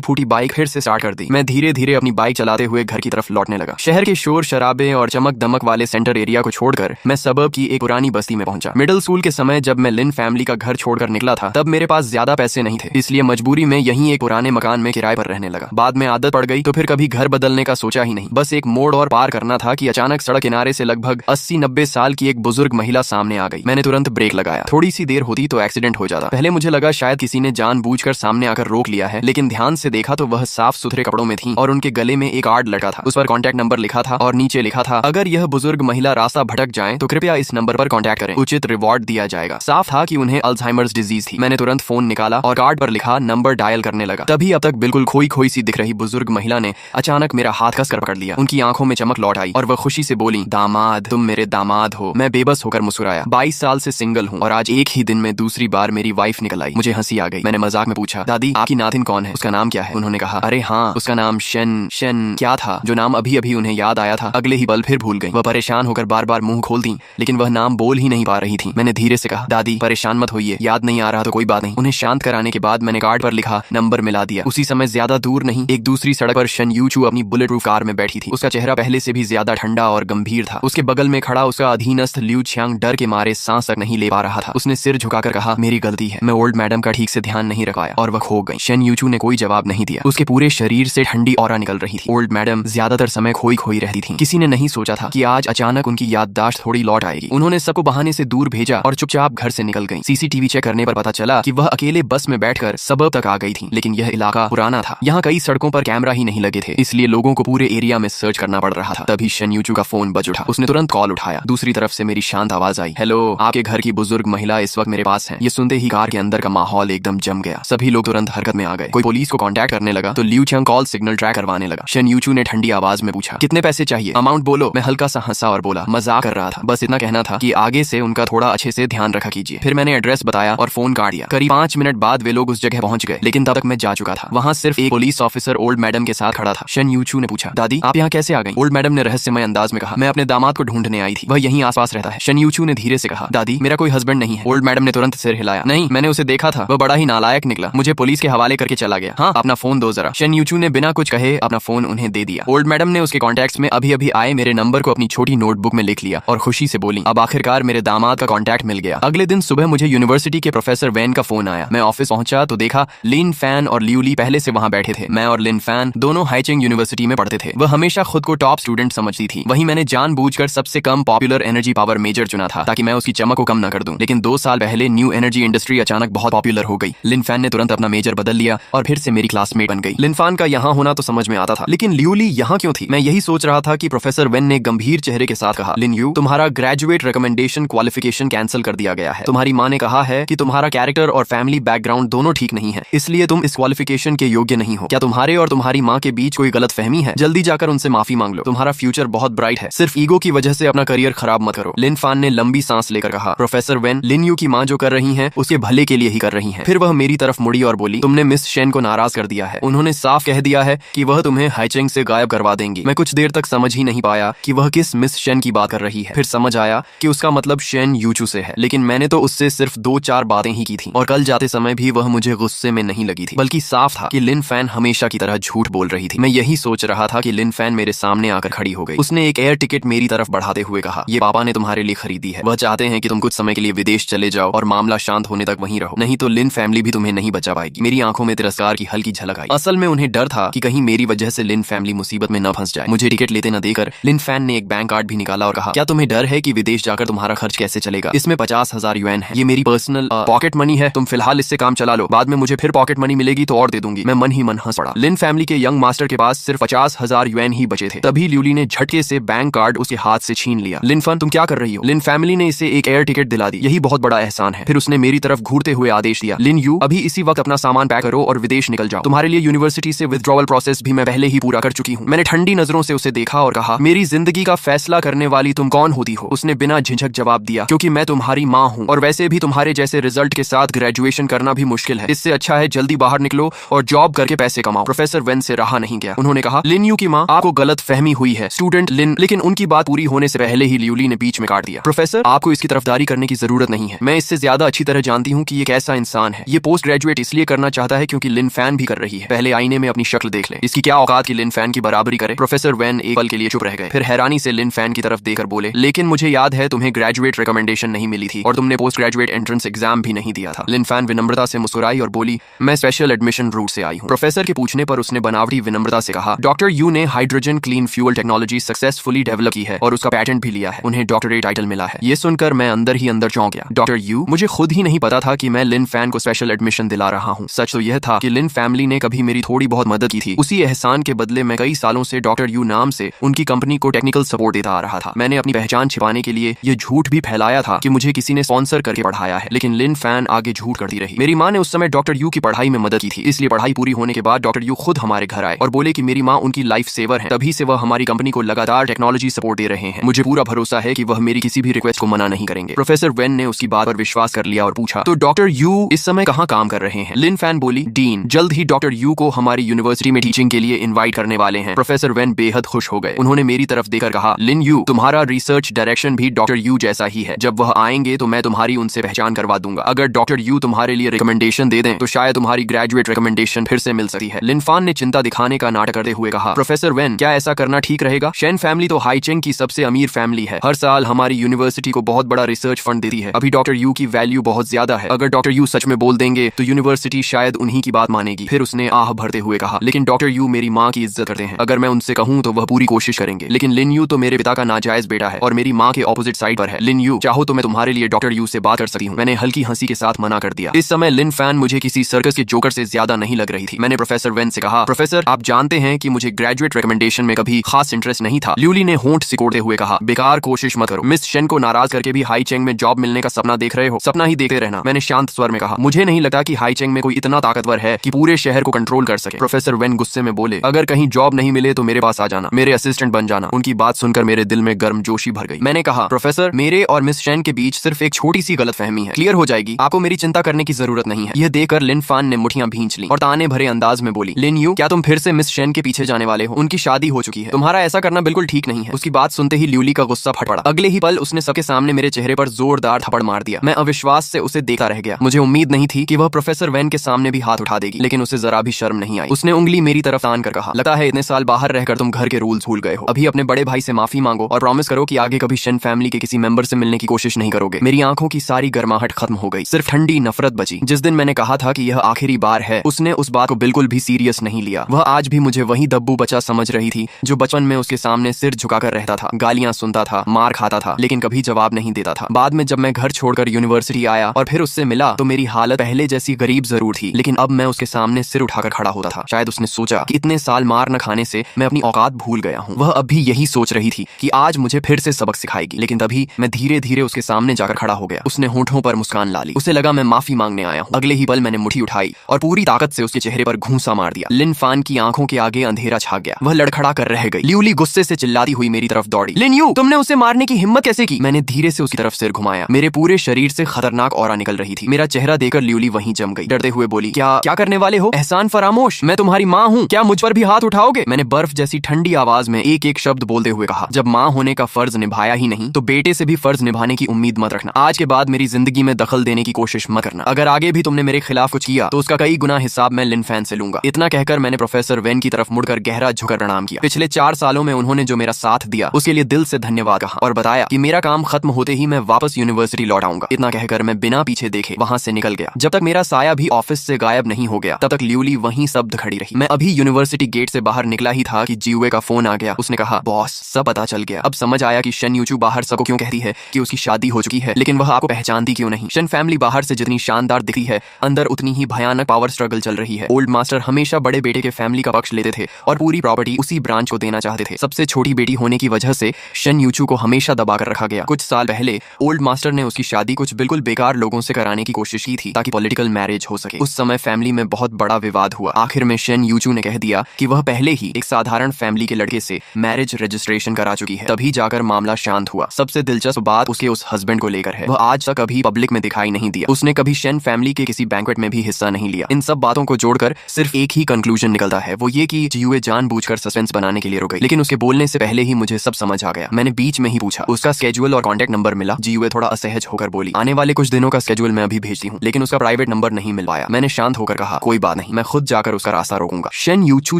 फूटी बाइक फिर से स्टार्ट कर दी। मैं धीरे धीरे अपनी बाइक चलाते हुए घर की तरफ लौटने लगा। शहर के शोर शराबे और चमक दमक वाले सेंटर एरिया को छोड़कर मैं सबब की एक पुरानी बस्ती में पहुंचा। मिडिल स्कूल के समय जब मैं लिन फैमिली का घर छोड़कर निकला था तब मेरे पास ज्यादा पैसे नहीं थे, इसलिए मजबूरी में यहीं एक पुराने मकान में किराए पर रहने लगा। बाद में आदत पड़ गई तो फिर कभी घर बदलने का सोचा ही नहीं। बस एक मोड़ और पार करना था कि अचानक सड़क किनारे से लगभग 80-90 साल की एक बुजुर्ग महिला सामने आ गई। मैंने तुरंत ब्रेक लगाया। थोड़ी सी देर होती तो एक्सीडेंट हो जाता। पहले मुझे लगा शायद किसी ने जानबूझकर सामने आकर रोक लिया है, लेकिन ध्यान से देखा तो वह साफ सुथरे कपड़ों में थी और उनके गले में एक कार्ड लटका था। उस पर कॉन्टैक्ट नंबर लिखा था और नीचे लिखा था, अगर यह बुजुर्ग महिला रास्ता भटक जाए तो कृपया इस नंबर पर कॉन्टैक्ट करें, उचित रिवॉर्ड दिया जाएगा। साफ था कि उन्हें अल्जाइमर्स डिजीज थी। मैंने तुरंत फोन निकाला और कार्ड पर लिखा नंबर डायल करने लगा। तभी अब तक बिल्कुल खोई खोई सी दिख रही बुजुर्ग महिला ने अचानक मेरा हाथ कसकर पकड़ लिया। उनकी आंखों में चमक लौट आई और वह खुशी से बोली, दामाद, तुम मेरे दामाद हो। मैं बेबस होकर मुस्कुराया। 22 साल से सिंगल हूँ और आज एक ही दिन में दूसरी बार मेरी वाइफ निकल आई। मुझे हंसी आ गई। मैंने मजाक में पूछा, दादी आपकी नातिन कौन है, उसका नाम क्या है? उन्होंने कहा, अरे हाँ, उसका नाम शन क्या था, जो नाम अभी अभी उन्हें याद आया था अगले ही पल फिर भूल गई। वह परेशान होकर बार बार मुंह खोलती लेकिन वह नाम बोल ही नहीं पा रही थी। मैंने धीरे से कहा, दादी परेशान मत होइए, याद नहीं आ रहा तो कोई बात नहीं। उन्हें शांत कराने के बाद मैंने कार्ड पर लिखा नंबर मिला दिया। उसी समय ज्यादा दूर नहीं एक दूसरी सड़क पर शन यूचू अपनी बुलेट प्रूफ कार में बैठी थी। उसका चेहरा पहले से भी ज्यादा ठंडा और गंभीर था। उसके बगल में खड़ा उसका अधीनस्थ लियू छियांग डर के मारे सांस तक नहीं ले पा रहा था। उसने सिर झुकाकर कहा, मेरी गलती है, मैं ओल्ड मैडम का ठीक से ध्यान नहीं रख पाया, और वह खो गई। शन यूचू ने कोई जवाब नहीं दिया। उसके पूरे शरीर से ठंडी ऑरा निकल रही थी। ओल्ड मैडम ज्यादातर समय खोई खोई रहती थी। किसी ने नहीं सोचा था कि आज अचानक उनकी याददाश्त थोड़ी लौट आएगी। उन्होंने सबको बहाने से दूर भेजा और चुपचाप घर से निकल गई। सीसीटीवी चेक करने पर पता चला कि वह अकेले बस में बैठकर सबब तक आ गई थी, लेकिन यह इलाका पुराना था। यहाँ कई सड़कों पर कैमरा ही नहीं लगे थे, इसलिए लोगों को पूरे एरिया में सर्च करना पड़ रहा था। तभी शन यूचू का फोन बज उठा। उसने तुरंत कॉल उठाया। दूसरी तरफ से मेरी शांत आवाज आई, हेलो, आपके घर की बुजुर्ग महिला इस वक्त मेरे पास है। ये सुनते ही कार के अंदर का माहौल एकदम जम गया। सभी लोग तुरंत हरकत में आ गए। कोई पुलिस को कांटेक्ट करने लगा तो लियू छियांग कॉल सिग्नल ट्रैक करवाने लगा। शन यूचू ने ठंडी आवाज में पूछा, कितने पैसे चाहिए, अमाउंट बोलो। मैं हल्का सा हंसा और बोला, मजाक कर रहा था, बस इतना कहना था कि आगे से उनका थोड़ा अच्छे से ध्यान रखा कीजिए। फिर मैंने एड्रेस बताया और फोन काट दिया। करीब 5 मिनट बाद वे लोग उस जगह पहुंच गए, लेकिन तब तक मैं जा चुका था। वहां सिर्फ एक पुलिस ऑफिसर ओल्ड मैडम के साथ खड़ा था। शन यूचू ने पूछा, दादी आप यहाँ कैसे आ गई? ओल्ड मैडम ने रहस्यमय अंदाज में कहा, मैं अपने दामाद को ढूंढने आई थी, वह यहीं आसपास रहता है। शन यूचू ने धीरे से कहा, दादी मेरा कोई हस्बैंड नहीं है। ओल्ड मैडम ने तुरंत सिर हिलाया, नहीं, मैंने उसे देखा था, वह बड़ा ही नालायक निकला, मुझे पुलिस के हवाले करके चला गया। हाँ, अपना फोन दो जरा। शन यूचू ने बिना कुछ कहे अपना फोन उन्हें दे दिया। ओल्ड मैडम ने उसके कॉन्टैक्ट्स में अभी अभी आए मेरे नंबर को अपनी छोटी नोटबुक में लिख लिया और खुशी से बोली, अब आखिरकार मेरे दामाद का कॉन्टैक्ट मिल गया। अगले दिन सुबह मुझे यूनिवर्सिटी के प्रोफेसर वैन का फोन आया। मैं ऑफिस पहुंचा तो देखा लिन फैन और लियू ली पहले से वहां बैठे थे। मैं और लिन फैन दोनों हाइचिंग यूनिवर्सिटी में पढ़ते थे। वह हमेशा खुद को टॉप स्टूडेंट समझती थी। वहीं मैंने जानबूझकर सबसे कम पॉपुलर एनर्जी पावर मेजर चुना था ताकि मैं उसकी चमक को कम न कर दूं। लेकिन 2 साल पहले न्यू एनर्जी इंडस्ट्री अचानक बहुत पॉपुलर हो गई। लिन फैन ने तुरंत अपना मेजर बदल लिया और फिर से मेरी क्लासमेट बन गई। लिन फैन का यहाँ होना तो समझ में आता था, लेकिन लियू ली यहाँ क्यों थी? मैं यही सोच रहा था कि प्रोफेसर वेन ने गंभीर चेहरे के साथ कहा, लिन यू, तुम्हारा ग्रेजुएट रिकमेंडेशन क्वालिफिकेशन कैंसिल कर दिया गया है। तुम्हारी माँ ने कहा है कि तुम्हारा कैरेक्टर और फैमिली बैकग्राउंड दोनों ठीक नहीं है, इसलिए तुम इस क्वालिफिकेशन के योग्य नहीं हो। क्या तुम्हारे और तुम्हारी माँ के बीच कोई गलत फहमी है? जल्दी जाकर उनसे माफी मांग लो। तुम्हारा फ्यूचर बहुत ब्राइट है, सिर्फ ईगो की वजह से अपना करियर खराब मत करो। लिन फैन ने लंबी सांस लेकर कहा, प्रोफेसर वेन, लिन यू की माँ जो कर रही है उसके भले के लिए ही कर रही है। फिर वह मेरी तरफ मुड़ी और बोली, तुमने मिस शेन को नाराज कर दिया है। उन्होंने साफ कह दिया है कि वह तुम्हें हाइचिंग से गायब करवा देंगी। मैं कुछ देर तक समझ ही नहीं पाया कि वह किस मिस शेन की बात कर रही है। फिर समझ आया कि उसका मतलब शेन यूचू से है, लेकिन मैंने तो उससे सिर्फ 2-4 बातें ही की थी और कल जाते समय भी वह मुझे गुस्से में नहीं लगी थी, बल्कि साफ था कि लिन फैन हमेशा की तरह झूठ बोल रही थी। मैं यही सोच रहा था कि लिन फैन मेरे सामने आकर खड़ी हो गई। उसने एक एयर टिकट मेरी तरफ बढ़ाते हुए कहा, ये पापा ने तुम्हारे लिए खरीदी है। वह चाहते हैं कि तुम कुछ समय के लिए विदेश चले जाओ और मामला शांत होने तक वहीं रहो, नहीं तो लिन फैमिली भी तुम्हें नहीं बचा पाएगी। मेरी आंखों में तिरस्कार की हल्की झलक आई। असल में उन्हें डर था कि कहीं मेरी वजह से लिन फैमिली मुसीबत में न फंस जाए। मुझे टिकट लेते न देकर लिन फैन ने एक बैंक कार्ड भी निकाला और कहा, क्या तुम्हें डर है कि विदेश जाकर तुम्हारा खर्च कैसे चलेगा? इसमें 50,000 युएन है, ये मेरी पर्सनल पॉकेट मनी है, तुम फिलहाल इससे काम चला लो, बाद में मुझे फिर पॉकेट मनी मिलेगी तो और दे दूंगी। मैं मन ही मन हंस पड़ा। लिन फैमिली के यंग मास्टर के पास सिर्फ 50,000 युएन ही बचे थे। तभी ल्यूली ने झटके से बैंक कार्ड उसके हाथ से छीन लिया। लिन फैन, तुम क्या कर रही हो? लिन फैमिली ने इसे एक एयर टिकट दिला दी, यही बहुत बड़ा एहसान है। फिर उसने मेरी तरफ घूरते हुए आदेश दिया, लिन यू, अभी इसी वक्त अपना सामान पैक करो और विदेश निकल जाओ। तुम्हारे लिए यूनिवर्सिटी से विथड्रॉवल प्रोसेस भी मैं पहले ही पूरा कर चुकी हूँ। मैंने ठंडी नजरों से उसे देखा और कहा, मेरी जिंदगी का फैसला करने वाली तुम कौन होती हो? उसने बिना झिझक जवाब दिया, क्योंकि मैं तुम्हारी माँ हूँ और वैसे भी तुम्हारे जैसे रिजल्ट के साथ ग्रेजुएशन करना भी मुश्किल है। इससे अच्छा है जल्दी बाहर निकलो और जॉब करके पैसे कमाओ। प्रोफेसर वेन से रहा नहीं गया। उन्होंने कहा, लिन यू की माँ, आपको गलत फहमी हुई है, स्टूडेंट लिन। लेकिन उनकी बात पूरी होने से पहले ही ल्यूली ने बीच में काट दिया। प्रोफेसर, आपको इसकी तरफदारी करने की जरूरत नहीं है। मैं इससे ज्यादा अच्छी तरह जानती हूँ कि ये कैसा इंसान है। ये पोस्ट ग्रेजुएट इसलिए करना चाहता है क्योंकि लिन फैन भी कर रही है। पहले आईने में अपनी शक्ल देख ले, इसकी क्या औकात की लिन फैन की बराबरी करे। प्रोफेसर वेन एक पल के लिए चुप रह गए, फिर हैरानी से लिन फैन की तरफ देखकर बोले, लेकिन मुझे याद है तुम्हें ग्रेजुएट रिकमेंडेशन नहीं मिली थी और तुमने पोस्ट ग्रेजुएट एंट्रेंस एग्जाम भी नहीं दिया था। लिन फैन विनम्रता से मुस्कुराई और बोली, मैं स्पेशल एडमिशन रूट से आई हूँ। प्रोफेसर के पूछने पर उसने बनावटी विनम्रता से कहा, डॉक्टर यू ने hydrogen clean fuel technology successfully develop की है और उसका पैटेंट भी लिया है। उन्हें डॉक्टरेट टाइटल मिला है। ये सुनकर मैं अंदर ही अंदर चौंक गया। डॉक्टर यू, मुझे खुद ही नहीं पता था कि मैं लिन फैन को स्पेशल एडमिशन दिला रहा हूँ। सच तो यह था कि लिन फैमिली ने कभी मेरी थोड़ी बहुत मदद की थी। उसी एहसान के बदले मैं कई सालों से डॉक्टर यू नाम से उनकी कंपनी को टेक्निकल सपोर्ट देता आ रहा था। मैंने अपनी पहचान छिपाने के लिए ये झूठ भी फैलाया था कि मुझे किसी ने स्पॉन्सर करके पढ़ाया है, लेकिन लिन फैन आगे झूठ करती रही। मेरी माँ ने उस समय डॉक्टर यू की पढ़ाई में मदद की थी, इसलिए पढ़ाई पूरी होने के बाद डॉक्टर यू खुद हमारे घर आए और बोले कि मेरी माँ उनकी लाइफ सेवर है, तभी से वह हमारी कंपनी को लगातार टेक्नोलॉजी सपोर्ट दे रहे हैं। मुझे पूरा भरोसा है कि वह मेरी किसी भी रिक्वेस्ट को मना नहीं करेंगे। प्रोफेसर वेन ने उसकी बात पर विश्वास कर लिया और पूछा, तो डॉक्टर यू इस समय कहाँ काम कर रहे हैं? लिन फैन बोली, डीन, जल्द ही डॉक्टर यू को हमारी यूनिवर्सिटी में टीचिंग के लिए इनवाइट करने वाले हैं। प्रोफेसर वेन बेहद खुश हो गए। उन्होंने मेरी तरफ देखकर कहा, लिन यू, तुम्हारा रिसर्च डायरेक्शन भी डॉक्टर यू जैसा ही है। जब वह आएंगे तो मैं तुम्हारी उनसे पहचान करवा दूंगा। अगर डॉक्टर यू तुम्हारे लिए रिकमेंडेशन दे दें तो शायद तुम्हारी ग्रेजुएट रिकमेंडेशन फिर से मिल सकती है। लिन फैन ने चिंता दिखाने का नाटक करते हुए कहा, प्रोफेसर वेन, क्या ऐसा करना ठीक रहेगा? शेन फैमिली तो हाईचेंग की सबसे अमीर फैमिली है, हर साल हमारी यूनिवर्सिटी को बहुत बड़ा रिसर्च फंड देती है। अभी डॉक्टर यू की वैल्यू बहुत ज्यादा है। अगर डॉक्टर यू सच में बोल देंगे तो यूनिवर्सिटी शायद उन्हीं की बात मानेगी। फिर उसने आह भरते हुए कहा, लेकिन डॉक्टर यू मेरी माँ की इज्जत करते हैं। अगर मैं उनसे कहूँ तो वह पूरी कोशिश करेंगे। लेकिन लिन यू तो मेरे पिता का नाजायज बेटा है और मेरी माँ के ऑपोजिट साइड पर है। लिन यू, चाहो तो मैं तुम्हारे लिए डॉक्टर यू से बात कर सकती हूँ। मैंने हल्की हंसी के साथ मना कर दिया। इस समय लिन फैन मुझे किसी सर्कस के जोकर से ज्यादा नहीं लग रही थी। मैंने प्रोफेसर वेन से कहा, प्रोफेसर, आप जानते हैं कि मुझे ग्रेजुएट रिकमेंडेशन में कभी खास इंटरेस्ट नहीं था। ल्यूली ने होंठ सिकोड़ते हुए कहा, बेकार कोशिश मत करो। मिस शेन को नाराज करके भी हाईचेंग में जॉब मिलने का सपना देख रहे हो? सपना ही देखते रहना। मैंने शांत स्वर में कहा, मुझे नहीं लगता कि हाईचेंग में कोई इतना ताकतवर है कि पूरे शहर को कंट्रोल कर सके। प्रोफेसर वेन गुस्से में बोले, अगर कहीं जॉब नहीं मिले तो मेरे पास आ जाना, मेरे असिस्टेंट बन जाना। उनकी बात सुनकर मेरे दिल में गर्मजोशी भर गई। मैंने कहा, प्रोफेसर, मेरे और मिस शेन के बीच सिर्फ एक छोटी सी गलतफहमी है, क्लियर हो जाएगी। आपको मेरी चिंता करने की जरूरत नहीं है। यह देखकर लिन फैन ने मुठियां भींच ली और ताने भरे अंदाज में बोली, लिन यू, क्या तुम फिर से मिस शेन के पीछे जाने वाले हो? उनकी शादी हो चुकी है, तुम्हारा ऐसा करना बिल्कुल ठीक नहीं है। उसकी बात सुनते ही ल्यूली का गुस्सा फट पड़ा। अगले ही पल उसने सबके सामने मेरे चेहरे पर जोरदार थप्पड़ मार दिया। मैं अविश्वास से उसे देखता रह गया। मुझे उम्मीद नहीं थी कि वह प्रोफेसर वेन के सामने भी हाथ उठा देगी, लेकिन उसे जरा भी शर्म नहीं आई। उसने उंगली मेरी तरफ तान कर कहा, लगता है इतने साल बाहर रहकर तुम घर के रूल्स भूल गए हो। अभी अपने बड़े भाई से माफी मांगो और प्रॉमिस करो कि आगे कभी शेन फैमिली के किसी मेंबर से मिलने की कोशिश नहीं करोगे। मेरी आंखों की सारी गर्माहट खत्म हो गई, सिर्फ ठंडी नफरत बची। जिस दिन मैंने कहा था कि यह आखिरी बार है, उसने उस बात को बिल्कुल भी सीरियस नहीं लिया। वह आज भी मुझे वही दब्बू बच्चा समझ रही थी जो बचपन में उसके सामने सिर झुकाकर रहता था, गालियां सुनता था, मार खाता था, लेकिन कभी जवाब नहीं देता था। बाद में जब मैं घर छोड़कर यूनिवर्सिटी आया और फिर उससे मिला तो मेरी हालत पहले जैसी गरीब जरूर थी, लेकिन अब मैं उसके सामने सिर उठाकर खड़ा होता था। शायद उसने सोचा कि इतने साल मार न खाने से मैं अपनी औकात भूल गया हूँ। वह अब भी यही सोच रही थी कि आज मुझे फिर से सबक सिखाएगी, लेकिन तभी मैं धीरे धीरे उसके सामने जाकर खड़ा हो गया। उसने होंठों पर मुस्कान ला ली। उसे लगा मैं माफी मांगने आया हूँ। अगले ही पल मैंने मुट्ठी उठाई और पूरी ताकत से उसके चेहरे पर घूंसा मार दिया। लिन फैन की आंखों के आगे अंधेरा छा गया। वह लड़खड़ा कर रह गई। ल्यूली गुस्से से चिल्लाती हुई मेरी तरफ दौड़ी, लिन यू, तुमने उसे मारने की हिम्मत कैसे की? मैंने धीरे से उसकी तरफ सिर घुमाया। मेरे पूरे शरीर से खतरनाक ऑरा निकल रही थी। मेरा चेहरा देखकर ल्यूली वहीं जम गई। डरते हुए बोली, क्या करने वाले हो? एहसान फरामोश, मैं तुम्हारी माँ हूँ, क्या मुझ पर भी हाथ उठाओगे? मैंने बर्फ जैसी ठंडी आवाज में एक एक शब्द बोलते हुए कहा, जब माँ होने का फर्ज निभाया ही नहीं तो बेटे से भी फर्ज निभाने की उम्मीद मत रखना। आज के बाद मेरी जिंदगी में दखल देने की कोशिश मत करना। अगर आगे भी तुमने मेरे खिलाफ कुछ किया तो उसका कई गुना हिसाब मैं लिन फैन से लूंगा। इतना कहकर मैंने प्रोफेसर वेन की तरफ मुड़कर गहरा झुकर प्रणाम किया। पिछले 4 सालों में उन्होंने जो मेरा साथ दिया उसके लिए दिल से धन्यवाद कहा और बताया कि मेरा काम खत्म होते ही मैं वापस यूनिवर्सिटी लौट आऊंगा। इतना कहकर मैं बिना पीछे देखे वहां से निकल गया। जब तक मेरा साया भी ऑफिस से गायब नहीं हो गया तब तक ल्यूली वहीं स्तब्ध खड़ी रही। मैं अभी यूनिवर्सिटी गेट से बाहर निकला ही था कि जीवे का फोन आ गया। उसने कहा, बॉस, सब पता चल गया। अब समझ आया कि शन यूचू बाहर सबको क्यों कहती है कि उसकी शादी हो चुकी है, लेकिन वह आपको पहचानती क्यों नहीं। शन फैमिली बाहर से जितनी शानदार दिखती है अंदर उतनी ही भयानक पावर स्ट्रगल चल रही है। ओल्ड मास्टर हमेशा बड़े बेटे के फैमिली का पक्ष लेते थे और पूरी प्रॉपर्टी उसी ब्रांच को देना चाहते थे। सबसे छोटी बेटी होने की वजह से शन यूचू को हमेशा दबाकर रखा गया। कुछ साल पहले ओल्ड मास्टर ने उसकी शादी कुछ बिल्कुल बेकार लोगों से कराने की कोशिश की थी ताकि पॉलिटिकल मैरिज हो सके। उस समय फैमिली में बहुत बड़ा विवाद हुआ। आखिर में शन यूचू ने कह दिया कि वह पहले ही एक साधारण फैमिली के लड़के से मैरिज रजिस्ट्रेशन करा चुकी है। तभी जाकर मामला शांत हुआ। सबसे दिलचस्प बात उसके उस हस्बैंड को लेकर है। वह आज तक कभी पब्लिक में दिखाई नहीं दिया। उसने कभी शन फैमिली के किसी बैंक्वेट में भी हिस्सा नहीं लिया। इन सब बातों को जोड़कर सिर्फ एक ही कंक्लूजन निकलता है, वो ये कि जीवे जानबूझकर सस्पेंस बनाने के लिए रुक गई। लेकिन उसके बोलने से पहले ही मुझे सब समझ आ गया। मैंने बीच में ही पूछा, उसका स्केड्यूल और कॉन्टैक्ट नंबर मिला? जीवे थोड़ा असहज होकर बोली, आने वाले कुछ दिनों का स्केड्यूल मैं अभी भेजती हूँ, लेकिन उसका प्राइवेट नंबर नहीं मिल पाया। मैंने शांत होकर कहा, कोई बात नहीं, मैं खुद जाकर उसका रास्ता रोकूंगा। शेन यूचू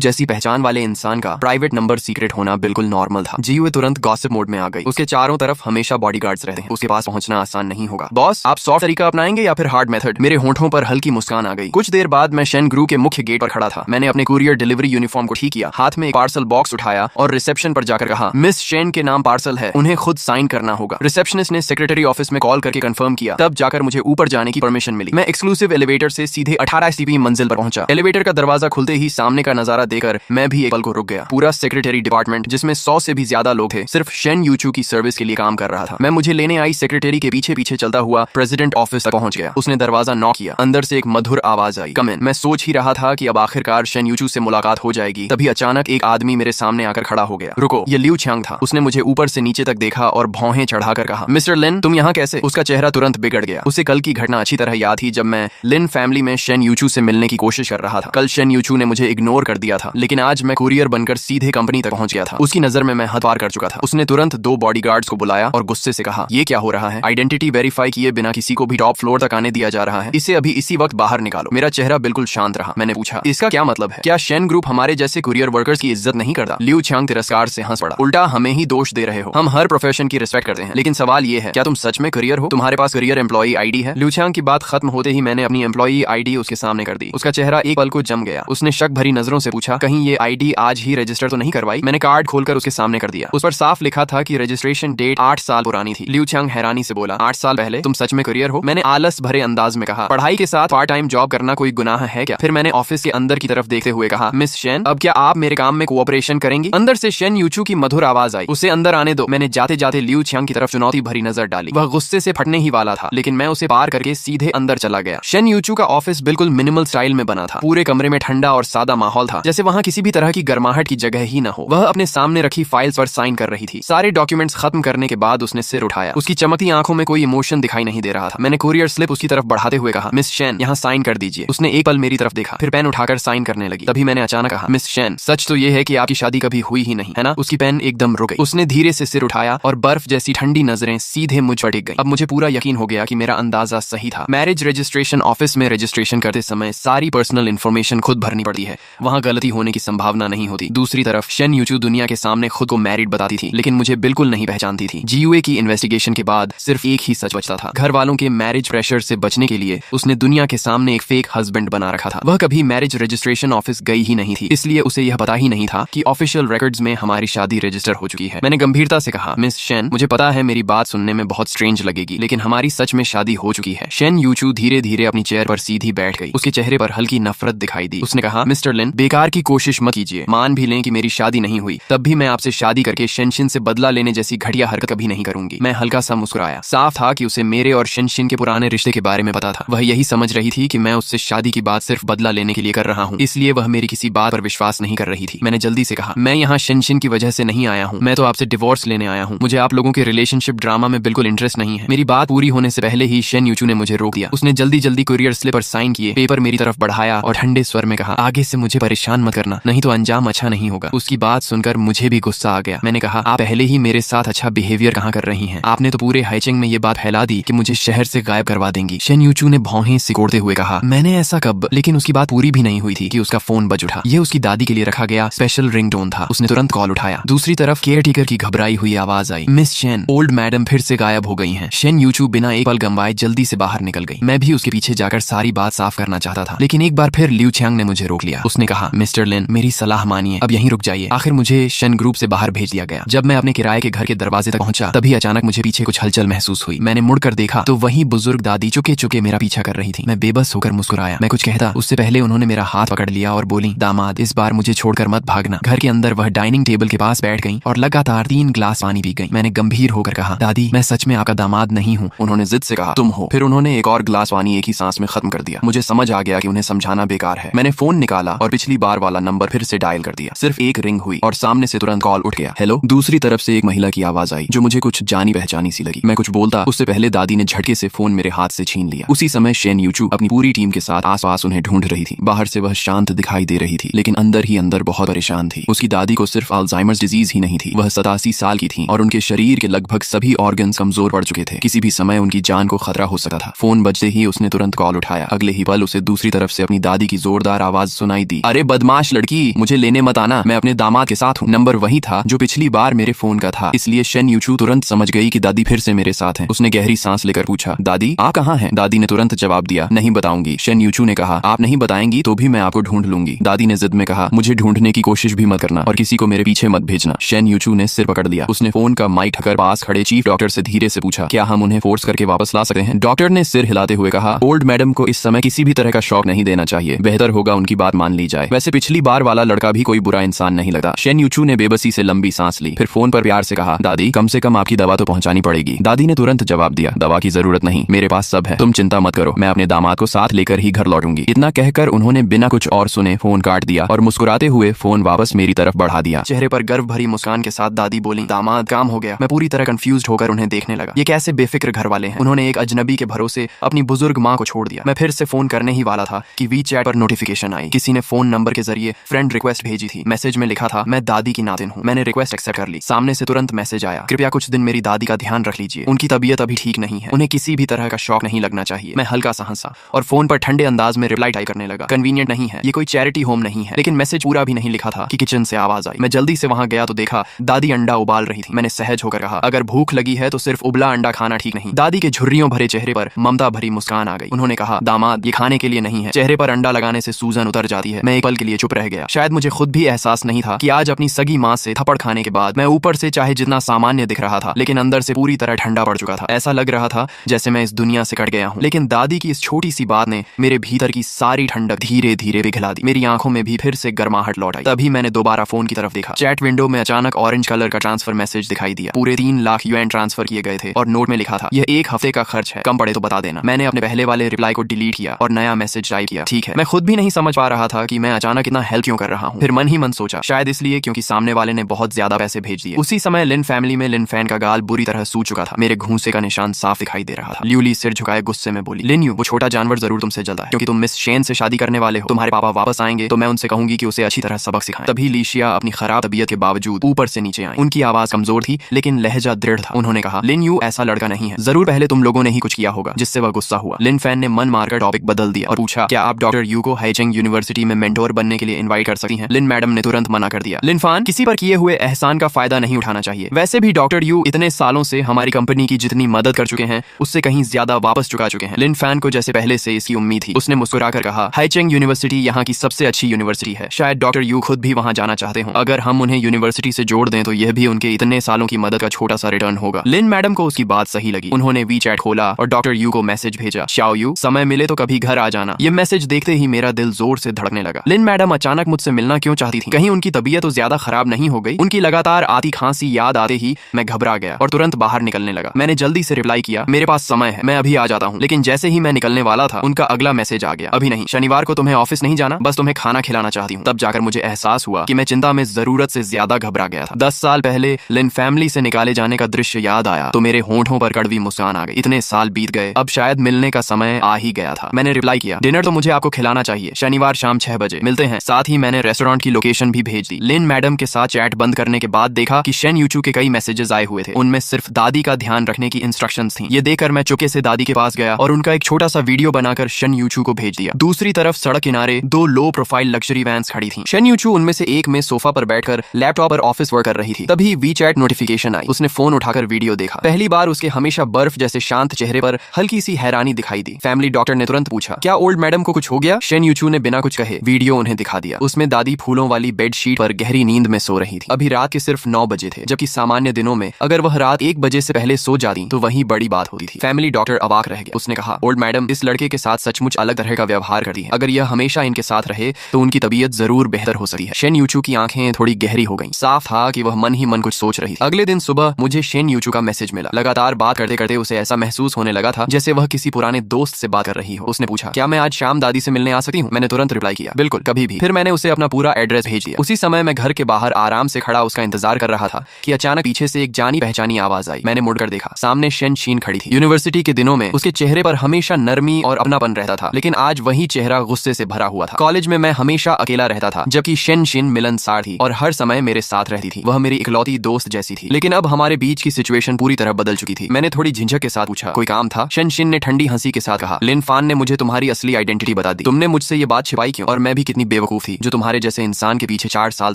जैसी पहचान वाले इंसान का प्राइवेट नंबर सीक्रेट होना बिल्कुल नॉर्मल था। जीवे तुरंत गॉसिप मोड में आ गई। उसके चारों तरफ हमेशा बॉडीगार्ड्स रहते हैं, उसके पास पहुंचना आसान नहीं होगा। बॉस, आप सॉफ्ट तरीका अपनाएंगे या फिर हार्ड मेथड? मेरे होंठों पर हल्की मुस्कान आ गई। कुछ देर बाद मैं शेन ग्रू के मुख्य गेट पर खड़ा था। मैंने अपने कुरियर डिलीवरी यूनिफॉर्म को ठीक किया, हाथ में एक पार्सल बॉक्स उठाया और रिसेप्शन पर जाकर कहा, मिस शेन के नाम पार्सल है, उन्हें खुद साइन करना होगा। रिसेप्शनिस्ट ने सेक्रेटरी ऑफिस में कॉल करके कंफर्म किया, तब जाकर मुझे ऊपर जाने की परमिशन मिली। मैं एक्सक्लूसिव एलिवेटर से सीधे 18 सीपी मंजिल पर पहुंचा। एलिवेटर का दरवाजा खुलते ही सामने का नजारा देखकर मैं भी एक पल को रुक गया। पूरा सेक्रेटरी डिपार्टमेंट, जिसमें 100 से भी ज्यादा लोग थे, सिर्फ शेन यूचू की सर्विस के लिए काम कर रहा था। मैं मुझे लेने आई सेक्रेटरी के पीछे पीछे चलता हुआ प्रेसिडेंट ऑफिस तक पहुंच गया। उसने दरवाजा नॉक किया। अंदर से एक मधुर आवाज आई, कम इन। मैं सोच ही रहा था कि अब आखिरकार शेन यूचू से मुलाकात हो जाएगी, तभी अचानक एक आदमी मेरे सामने आकर खड़ा हो गया। रुको, ये लियू छियांग था। उसने मुझे ऊपर से नीचे तक देखा और भौहें चढ़ाकर कहा, मिस्टर लिन, तुम यहाँ कैसे? उसका चेहरा तुरंत बिगड़ गया। उसे कल की घटना अच्छी तरह याद थी, जब मैं लिन फैमिली में शेन यूचू से मिलने की कोशिश कर रहा था। कल शेन यूचू ने मुझे इग्नोर कर दिया था, लेकिन आज मैं कुरियर बनकर सीधे कंपनी तक पहुंच गया था। उसकी नजर में मैं हद पार कर चुका था। उसने तुरंत 2 बॉडीगार्ड्स को बुलाया और गुस्से से कहा, ये क्या हो रहा है? आइडेंटिटी वेरीफाई किए बिना किसी को भी टॉप फ्लोर तक आने दिया जा रहा है। इसे अभी इसी वक्त बाहर निकालो। मेरा चेहरा बिल्कुल शांत रहा। मैंने पूछा, इसका क्या मतलब है? क्या शेन ग्रुप हमारे जैसे कुरियर वर्कर्स की इज्जत नहीं करता? लियू छियांग तिरस्कार से हंस पड़ा, उल्टा हमें ही दोष दे रहे हो। हम हर प्रोफेशन की रिस्पेक्ट करते हैं, लेकिन सवाल ये है, क्या तुम सच में कुरियर हो? तुम्हारे पास कुरियर एम्प्लॉई आईडी है? लियू छियांग की बात खत्म होते ही मैंने अपनी एम्प्लॉई आईडी उसके सामने कर दी। उसका चेहरा एक पल को जम गया। उसने शक भरी नजरों से पूछा, कहीं ये आईडी आज ही रजिस्टर तो नहीं करवाई? मैंने कार्ड खोलकर उसके सामने कर दिया। उस पर साफ लिखा था कि रजिस्ट्रेशन डेट 8 साल पुरानी थी। लियू छियांग हैरानी से बोला, 8 साल पहले? तुम सच में कुरियर हो? मैंने आलस भरे अंदाज में कहा, पढ़ाई के साथ पार्ट टाइम जॉब करना कोई गुनाह है क्या? फिर मैंने ऑफिस के अंदर की तरफ देखते हुए कहा, मिस शेन, अब क्या आप मेरे काम में कोऑपरेशन करेंगी? अंदर से शेन यूचू की मधुर आवाज आई, उसे अंदर आने दो। मैंने जाते जाते लियू छियांग की तरफ चुनौती भरी नजर डाली। वह गुस्से से फटने ही वाला था, लेकिन मैं उसे पार करके सीधे अंदर चला गया। शेन यूचू का ऑफिस बिल्कुल मिनिमल स्टाइल में बना था। पूरे कमरे में ठंडा और सादा माहौल था, जैसे वहाँ किसी भी तरह की गर्माहट की जगह ही न हो। वह अपने सामने रखी फाइल्स पर साइन कर रही थी। सारे डॉक्यूमेंट्स खत्म करने के बाद उसने सिर उठाया। उसकी चमकती आंखों में कोई इमोशन दिखाई नहीं दे रहा था। मैंने कुरियर स्लिप उसकी तरफ बढ़ाते हुए कहा, मिस शेन, यहाँ साइन कर दीजिए। उसने एक पल मेरी तरफ देखा, फिर पेन उठाकर साइन करने लगी। तभी मैंने अचानक कहा, मिस शेन, सच तो ये है कि आपकी शादी कभी हुई ही नहीं, है ना? उसकी पेन एकदम रुक गई। उसने धीरे से सिर उठाया और बर्फ जैसी ठंडी नजरें सीधे मुझ पर टिक गई। अब मुझे पूरा यकीन हो गया कि मेरा अंदाजा सही था। मैरिज रजिस्ट्रेशन ऑफिस में रजिस्ट्रेशन करते समय सारी पर्सनल इन्फॉर्मेशन खुद भरनी पड़ती है, वहाँ गलती होने की संभावना नहीं होती। दूसरी तरफ शेन यूचू दुनिया के सामने खुद को मैरिड बताती थी, लेकिन मुझे बिल्कुल नहीं पहचानती थी। जीयूए की इन्वेस्टिगेशन के बाद सिर्फ एक ही सच बचता था। घर वालों के मैरिज प्रेशर से बचने के लिए उसने दुनिया के सामने एक फेक हस्बैंड बना रखा था। वह कभी मैरिज रजिस्ट्रेशन ऑफिस गई ही नहीं थी, इसलिए उसे यह पता ही नहीं था कि ऑफिशियल रिकॉर्ड्स में हमारी शादी रजिस्टर हो चुकी है। मैंने गंभीरता से कहा, मिस शेन, मुझे पता है मेरी बात सुनने में बहुत स्ट्रेंज लगेगी, लेकिन हमारी सच में शादी हो चुकी है। शेन यूचू धीरे धीरे अपनी चेयर पर सीधी बैठ गई। उसके चेहरे पर हल्की नफरत दिखाई दी। उसने कहा, मिस्टर लिन, बेकार की कोशिश मत कीजिए। मान भी लें कि मेरी शादी नहीं हुई, तब भी मैं आपसे शादी करके शेनशिन से बदला लेने जैसी घटिया हरकत कभी नहीं करूंगी। मैं हल्का सा मुस्कुराया। साफ था कि उसे मेरे और शेनशिन के पुराने रिश्ते के बारे में पता था। वह यही समझ रही थी कि मैं उससे शादी की बात सिर्फ बदला लेने के लिए कर रहा हूँ, इसलिए वह मेरी किसी बात पर विश्वास नहीं कर रही थी। मैंने जल्दी से कहा, मैं यहाँ शेनशिन की वजह से नहीं आया हूँ, मैं तो आपसे डिवोर्स लेने आया हूँ। मुझे आप लोगों के रिलेशनशिप ड्रामा में बिल्कुल इंटरेस्ट नहीं है। मेरी बात पूरी होने से पहले ही शेन यूचू ने मुझे रोक दिया। उसने जल्दी जल्दी कुरियर स्लिप पर साइन किए, पेपर मेरी तरफ बढ़ाया और ठंडे स्वर में कहा, आगे से मुझे परेशान मत करना, नहीं तो अंजाम अच्छा नहीं होगा। उसकी बात सुनकर मुझे भी गुस्सा आ गया। मैंने कहा, आप पहले ही मेरे साथ अच्छा बिहेवियर कहाँ कर रही हैं? आपने तो पूरे हाइचिंग में ये बात फैला दी कि मुझे शहर से गायब करवा देंगी। शेन यूचू ने भौहें सिकोड़ते हुए कहा, मैंने ऐसा कब? लेकिन उसकी बात पूरी भी नहीं हुई थी कि उसका फोन बज उठा। ये उसकी दादी के लिए रखा गया स्पेशल रिंगटोन था। उसने तुरंत कॉल उठाया। दूसरी तरफ केयरटेकर की घबराई हुई आवाज आई, मिस शेन, ओल्ड मैडम फिर से गायब हो गई हैं। शेन यूचू बिना एक पल गंवाए जल्दी से बाहर निकल गई। मैं भी उसके पीछे जाकर सारी बात साफ करना चाहता था, लेकिन एक बार फिर लियू छियांग ने मुझे रोक लिया। उसने कहा, मिस्टर लिन, मेरी सलाह मानिए, अब यहीं रुक जाइए। आखिर मुझे शेन ग्रुप से बाहर भेज दिया गया। जब मैं अपने किराए के घर के दरवाजे तक पहुंचा, तभी अचानक मुझे पीछे कुछ हलचल महसूस हुई। मैंने मुड़कर देखा तो वही बुजुर्ग दादी चुके चुके मेरा पीछा कर रही थी। मैं बेबस होकर मुस्कुराया। मैं कुछ कहता उससे पहले उन्होंने मेरा हाथ पकड़ लिया और बोली, दामाद, इस बार मुझे छोड़कर मत भागना। घर के अंदर वह डाइनिंग टेबल के पास बैठ गई और लगातार 3 ग्लास पानी पी गई। मैंने गंभीर होकर कहा, दादी, मैं सच में आपका दामाद नहीं हूँ। उन्होंने जिद से कहा, तुम हो। फिर उन्होंने एक और ग्लास पानी एक ही सांस में खत्म कर दिया। मुझे समझ आ गया कि उन्हें समझाना बेकार है। मैंने फोन निकाला और पिछली बार वाला नंबर फिर से डायल कर दिया। सिर्फ एक रिंग हुई और सामने से तुरंत कॉल उठ गया। हेलो। दूसरी तरफ से एक महिला की आवाज आई जो मुझे कुछ जानी पहचानी सी लगी। मैं कुछ बोलता उससे पहले दादी ने झटके से फोन मेरे हाथ से छीन लिया। उसी समय शेन यूचू अपनी पूरी टीम के साथ आसपास उन्हें ढूंढ रही थी। बाहर से वह शांत दिखाई दे रही थी, लेकिन अंदर ही अंदर बहुत परेशान थी। उसकी दादी को सिर्फ अल्जाइमर्स डिजीज ही नहीं थी, वह 87 साल की थी और उनके शरीर के लगभग सभी ऑर्गन्स कमजोर पड़ चुके थे। किसी भी समय उनकी जान को खतरा हो सकता था। फोन बजते ही उसने तुरंत कॉल उठाया। अगले ही पल उसे दूसरी तरफ से अपनी दादी की जोरदार आवाज सुनाई दी। अरे बदमाश लड़की, मुझे लेने मत आना, मैं अपने दामाद के साथ हूँ। नंबर वही था जो पिछली बार मेरे फोन का था, इसलिए शेन यूचू तुरंत समझ गई कि दादी फिर से मेरे साथ है। उसने गहरी सांस लेकर पूछा, दादी आप कहाँ हैं? दादी ने तुरंत जवाब दिया, नहीं बताऊंगी। शेन यूचू ने कहा, आप नहीं बताएंगी तो भी मैं आपको ढूंढ लूंगी। दादी ने जिद में कहा, मुझे ढूंढने की कोशिश भी मत करना और किसी को मेरे पीछे मत भेजना। शेन यूचू ने सिर पकड़ लिया। उसने फोन का माइक ढककर पास खड़े चीफ डॉक्टर से धीरे से पूछा, क्या हम उन्हें फोर्स करके वापस ला सकते हैं? डॉक्टर ने सिर हिलाते हुए कहा, ओल्ड मैडम को इस समय किसी भी तरह का शॉक नहीं देना चाहिए, बेहतर होगा उनकी बात मान ली जाए। वैसे पिछली बार वाला लड़का भी कोई बुरा इंसान नहीं लगता। शेन यूचू ने बेबसी से लंबी सांस ली, फिर फोन पर प्यार से कहा, दादी कम से कम आपकी दवा तो पहुंचानी पड़ेगी। दादी ने तुरंत जवाब दिया, दवा की जरूरत नहीं, मेरे पास सब है, तुम चिंता मत करो, मैं अपने दामाद को साथ लेकर ही घर लौटूंगी। इतना कहकर उन्होंने बिना कुछ और सुने फोन काट दिया और मुस्कुराते हुए फोन वापस मेरी तरफ बढ़ा दिया। चेहरे पर गर्व भरी मुस्कान के साथ दादी बोली, दामाद काम हो गया। मैं पूरी तरह कंफ्यूज्ड होकर उन्हें देखने लगा। ये कैसे बेफिक्र घर वाले हैं? उन्होंने एक अजनबी के भरोसे अपनी बुजुर्ग माँ को छोड़ दिया। मैं फिर से फोन करने ही वाला था कि वी चैट पर नोटिफिकेशन आई। किसी ने फोन नंबर के जरिए फ्रेंड रिक्वेस्ट भेजी थी। मैसेज में लिखा था, मैं दादी की नातिन हूँ। मैंने रिक्वेस्ट एक्सेप्ट कर ली। सामने से तुरंत मैसेज आया, कृपया कुछ दिन मेरी दादी का ध्यान रख लीजिए, उनकी तबीयत अभी ठीक नहीं है, उन्हें किसी भी तरह का शौक नहीं लगना चाहिए। मैं हल्का सा हंसा और फोन पर ठंडे अंदाज में रिप्लाई टाइप करने लगा, कन्वीनियंट नहीं है, ये कोई चैरिटी होम नहीं है। लेकिन मैसेज पूरा भी नहीं लिखा था कि किचन से आवाज आई। मैं जल्दी से वहां गया तो देखा दादी अंडा उबाल रही थी। मैंने सहज होकर कहा, अगर भूख लगी है तो सिर्फ उबला अंडा खाना ठीक नहीं। दादी के झुर्रियों भरे चेहरे पर ममता भरी मुस्कान आ गई। उन्होंने कहा, दामाद ये खाने के लिए नहीं है। चेहरे पर अंडा लगाने से सूजन उतर जाती है। मैं एक पल के लिए चुप रह गया। शायद मुझे खुद भी एहसास नहीं था कि आज अपनी सगी माँ से थप्पड़ खाने के बाद मैं ऊपर से चाहे जितना सामान्य दिख रहा था, लेकिन अंदर से पूरी तरह ठंडा पड़ चुका था। ऐसा लग रहा था जैसे मैं इस दुनिया से कट गया हूँ। लेकिन दादी की इस छोटी सी बात ने मेरे भीतर की सारी ठंडक धीरे धीरे पिघला दी। मेरी आंखों में भी फिर से गर्माहट लौट आई। तभी मैंने दोबारा फोन की तरफ देखा। चैट विंडो में अचानक ऑरेंज कलर का ट्रांसफर मैसेज दिखाई दिया। पूरे 3 लाख यूएन ट्रांसफर किए गए थे और नोट में लिखा था, यह 1 हफ्ते का खर्च है, कम पड़े तो बता देना। मैंने अपने पहले वाले रिप्लाई को डिलीट किया और नया मैसेज टाइप किया, ठीक है। मैं खुद भी नहीं समझ पा रहा था कि मैं अचानक इतना हेल्प क्यों कर रहा हूँ। फिर मन ही मन सोचा, शायद इसलिए क्योंकि सामने वाले ने बहुत ज्यादा पैसे भेज दिए। उसी समय लिन फैमिली में लिन फैन का गाल बुरी तरह सूज चुका था। मेरे घूंसे का निशान साफ दिखाई दे रहा था। ल्यूली सिर झुकाए गुस्से में बोली, लिन यू, वो छोटा जानवर जरूर तुमसे जलता है क्योंकि तुम मिस शेन से शादी करने वाले हो। तुम्हारे पापा वापस आएंगे तो मैं उनसे कहूंगी कि उसे अच्छी तरह सबक सिखाएं। तभी लीशिया अपनी खराब तबीयत के बावजूद ऊपर से नीचे आई। उनकी आवाज कमजोर थी लेकिन लहजा दृढ़ था। उन्होंने कहा, लिन यू ऐसा लड़का नहीं है, जरूर पहले तुम लोगों ने ही कुछ किया होगा जिससे वह गुस्सा हुआ। लिन फैन ने मन मारकर टॉपिक बदल दिया और पूछा, क्या आप डॉक्टर यू को हाइचेंग यूनिवर्सिटी में मेंटोर बनने के लिए इनवाइट कर सकती हैं? लिन मैडम ने तुरंत मना कर दिया। लिन फैन, किसी पर किए हुए एहसान का फायदा नहीं उठाना चाहिए। वैसे भी डॉक्टर यू इतने सालों से हमारी कंपनी की जितनी मदद कर चुके हैं उससे कहीं ज्यादा वापस चुका चुके हैं। लिन फैन को जैसे पहले से इसकी उम्मीद थी। उसने मुस्कुराकर कहा, हाइचेंग यूनिवर्सिटी यहाँ की सबसे अच्छी यूनिवर्सिटी है। शायद डॉक्टर यू खुद भी वहाँ जाना चाहते हो। अगर हम उन्हें यूनिवर्सिटी से जोड़ दें तो यह भी उनके इतने सालों की मदद का छोटा सा रिटर्न होगा। लिन मैडम को उसकी बात सही लगी। उन्होंने वी चैट खोला और डॉक्टर यू को मैसेज भेजा, शाओ यू, समय मिले तो कभी घर आ जाना। ये मैसेज देखते ही मेरा दिल जोर से धड़कने लगा। लिन मैडम अचानक मुझसे मिलना क्यों चाहती थी? कहीं उनकी तबीयत तो ज्यादा खराब नहीं हो गई? उनकी लगातार आती खांसी याद आते ही मैं घबरा गया और तुरंत बाहर निकलने लगा। मैंने जल्दी से रिप्लाई किया, मेरे पास समय है, मैं अभी आ जाता हूँ। लेकिन जैसे ही मैं निकलने वाला था उनका अगला मैसेज आ गया, अभी नहीं, शनिवार को तुम्हें ऑफिस नहीं जाना, बस तुम्हें खाना खिलाना चाहती हूँ। तब जाकर मुझे एहसास हुआ कि मैं चिंता में जरूरत से ज्यादा घबरा गया था। 10 साल पहले लिन फैमिली से निकाले जाने का दृश्य याद आया तो मेरे होंठों पर कड़वी मुस्कान आ गई। इतने साल बीत गए, अब शायद मिलने का समय आ ही गया था। मैंने रिप्लाई किया, डिनर तो मुझे आपको खिलाना चाहिए, शनिवार शाम 6 बजे मिलते हैं। साथ ही मैंने रेस्टोरेंट की लोकेशन भी भेज दी। लिन मैडम के साथ चैट बंद करने के बाद देखा कि शेन यूचू के कई मैसेजेस आए हुए थे। उनमें सिर्फ दादी का ध्यान रखने की इंस्ट्रक्शंस थी। ये देखकर मैं चुपके से दादी के पास गया और उनका एक छोटा सा वीडियो बनाकर शेन यूचू को भेज दिया। दूसरी तरफ सड़क किनारे 2 लो प्रोफाइल लग्जरी वैन्स खड़ी थी। शेन यूचू उनमें से एक में सोफा पर बैठकर लैपटॉप पर ऑफिस वर्क कर रही थी। तभी वी चैट नोटिफिकेशन आई। उसने फोन उठाकर वीडियो देखा। पहली बार उसके हमेशा बर्फ जैसे शांत चेहरे पर हल्की सी हैरानी दिखाई दी। फैमिली डॉक्टर ने तुरंत पूछा, क्या ओल्ड मैडम को कुछ हो गया? शेन यूचू ने बिना कुछ कहे वीडियो उन्हें दिखा दिया। उसमें दादी फूलों वाली बेडशीट पर गहरी नींद में सो रही थी। अभी रात के सिर्फ 9 बजे थे, जबकि सामान्य दिनों में अगर वह रात 1 बजे से पहले सो जाती तो वही बड़ी बात होती थी। फैमिली डॉक्टर अवाक रह गया। उसने कहा, ओल्ड मैडम इस लड़के के साथ सचमुच अलग तरह का व्यवहार करती है। अगर यह हमेशा इनके साथ रहे तो उनकी तबीयत जरूर बेहतर हो सकती है। शेन यूचू की आंखें थोड़ी गहरी हो गईं। साफ था कि वह मन ही मन कुछ सोच रही थी। अगले दिन सुबह मुझे शेन यूचू का मैसेज मिला। लगातार बात करते करते उसे ऐसा महसूस होने लगा था जैसे वह किसी पुराने दोस्त से बात कर रही हो। उसने पूछा, क्या मैं आज शाम दादी से मिलने आ सकती हूँ? मैंने तुरंत रिप्लाई किया, बिल्कुल, कभी भी। फिर मैंने उसे अपना पूरा एड्रेस भेज दिया। उसी समय मैं घर के बाहर आराम से खड़ा उसका इंतजार कर रहा था कि अचानक पीछे से एक जानी पहचानी आवाज आई। मैंने मुड़कर देखा, सामने शेन शीन खड़ी थी। यूनिवर्सिटी के दिनों में उसके चेहरे पर हमेशा नरमी और अपनापन रहता था, लेकिन आज वही चेहरा गुस्से से भरा हुआ था। कॉलेज में मैं हमेशा अकेला रहता था, जबकि शेन शीन मिलनसार थी और हर समय मेरे साथ रहती थी। वह मेरी इकलौती दोस्त जैसी थी। लेकिन अब हमारे बीच की सिचुएशन पूरी तरह बदल चुकी थी। मैंने थोड़ी झिझक के साथ पूछा, कोई काम था? शेन शीन ने ठंडी हंसी के साथ कहा, लिन फान ने मुझे तुम्हारी असली आइडेंटिटी बता दी। तुमने मुझसे ये बात छिपाई क्यों? और मैं भी कितनी बेवकूफ थी जो तुम्हारे जैसे इंसान के पीछे 4 साल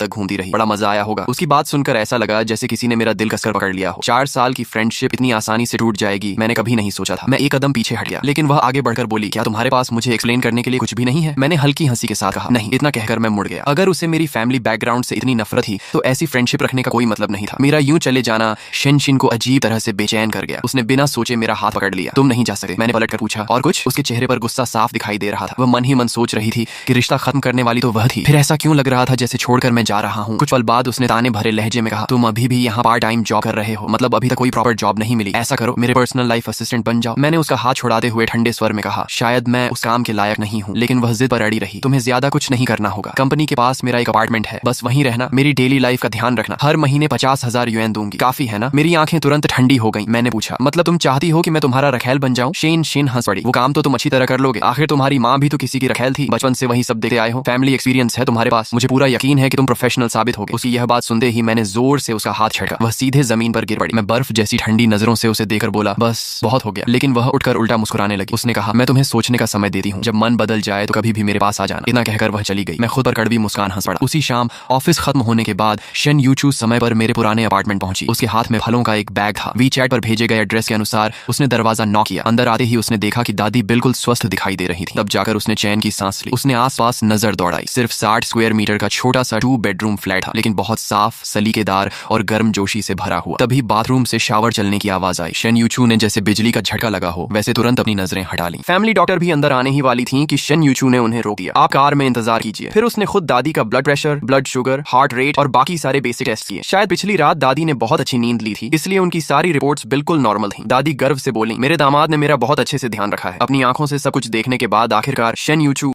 तक घूमती रही। बड़ा मजा आया होगा। उसकी बात सुनकर ऐसा लगा जैसे किसी ने मेरा दिल कसकर पकड़ लिया हो। 4 साल की फ्रेंडशिप इतनी आसानी से टूट जाएगी मैंने कभी नहीं सोचा था। मैं एक कदम पीछे हट गया, लेकिन वह आगे बढ़कर बोली, क्या तुम्हारे पास मुझे एक्सप्लेन करने के लिए कुछ भी नहीं है? मैंने हल्की हंसी के साथ कहा, नहीं। इतना कहकर मैं मुड़ गया। अगर उसे मेरी फैमिली बैकग्राउंड से इतनी नफरत थी तो ऐसी फ्रेंडशिप रखने का कोई मतलब नहीं था। मेरा यूं चले जाना शेनशिन को अजीब तरह से बेचैन कर गया। उसने बिना सोचे मेरा हाथ पकड़ लिया। तुम नहीं जा सकते। मैंने पलट कर पूछा, और कुछ? उसके चेहरे पर गुस्सा साफ दिखाई दे रहा था। वह मन ही मन सोच रही थी कि रिश्ता खत्म करने वाली तो वह थी, फिर ऐसा क्यों लग रहा था जैसे छोड़कर मैं जा रहा हूँ। कुछ पल बाद उसने ताने भरे लहजे में कहा, तुम अभी भी यहाँ पार्ट टाइम जॉब कर रहे हो? मतलब अभी तक कोई प्रॉपर जॉब नहीं मिली? ऐसा करो, मेरे पर्सनल लाइफ असिस्टेंट बन जाओ। मैंने उसका हाथ छुड़ाते हुए ठंडे स्वर में कहा, शायद मैं उस काम के लायक नहीं हूँ। लेकिन वह जिद पर अड़ी रही। तुम्हें ज्यादा कुछ नहीं करना होगा। कंपनी के पास मेरा एक अपार्टमेंट है, बस वहीं रहना। मेरी डेली लाइफ का ध्यान रखना। हर महीने 50,000 युएन दूंगी। काफी है ना? मेरी आंखें तुरंत ठंडी हो गई। मैंने पूछा, मतलब तुम चाहती हो कि मैं तुम्हारा रखैल बन जाऊं? शेन हंस पड़ी। वो काम तो तुम अच्छी तरह कर लोगे। आखिर तुम्हारी माँ भी तो किसी की रखैल थी। बचपन से वही सब देखते आए हो। फैमिली एक्सपीरियंस है तुम्हारे पास। मुझे पूरा यकीन है कि तुम प्रोफेशनल साबित होगे। उसकी यह बात सुनते ही मैंने जोर से उसका हाथ छड़का। वह सीधे जमीन पर गिर पड़ी। मैं बर्फ जैसी ठंडी नजरों से उसे देकर बोला, बस बहुत हो गया। लेकिन वह उठकर उल्टा मुस्कुराने लगी। उसने कहा, मैं तुम्हें सोचने का समय देती हूँ। जब मन बदल जाए तो कभी भी मेरे पास आ जाना। इतना कहकर वह चली गई। मैं खुद पर कड़वी मुस्कान हंस पड़ा। उसी शाम ऑफिस खत्म होने के बाद शेन यूचू समय पर मेरे पुराने अपार्टमेंट पहुंची। उसके हाथ में फलों का एक बैग था। वीचैट पर भेजे गए एड्रेस के अनुसार उसने दरवाजा नॉक किया। अंदर आते ही उसने देखा कि दादी बिल्कुल स्वस्थ दिखाई दे रही थी। तब जाकर उसने चैन की सांस ली। उसने आसपास नजर दौड़ाई। सिर्फ 60 स्क्वायर मीटर का छोटा सा 2 बेडरूम फ्लैट था, लेकिन बहुत साफ, सलीकेदार और गर्मजोशी से भरा हुआ। तभी बाथरूम से शावर चलने की आवाज आई। शेन यूचू ने जैसे बिजली का झटका लगा हो वैसे तुरंत अपनी नजरें हटा ली। फैमिली डॉक्टर भी अंदर आने ही वाली थी कि शेन यूचू ने उन्हें रोक दिया। आप कार में इंतजार कीजिए। फिर उसने खुद दादी का blood pressure, blood sugar, heart rate और बाकी सारे बेसिक टेस्ट किए। शायद पिछली रात दादी ने बहुत अच्छी नींद ली थी, इसलिए उनकी सारी रिपोर्ट्स बिल्कुल नॉर्मल थी। दादी गर्व से बोली, मेरे दामाद ने मेरा बहुत अच्छे से ध्यान रखा है। अपनी आंखों से सब कुछ देखने के बाद आखिरकार शेन यूचू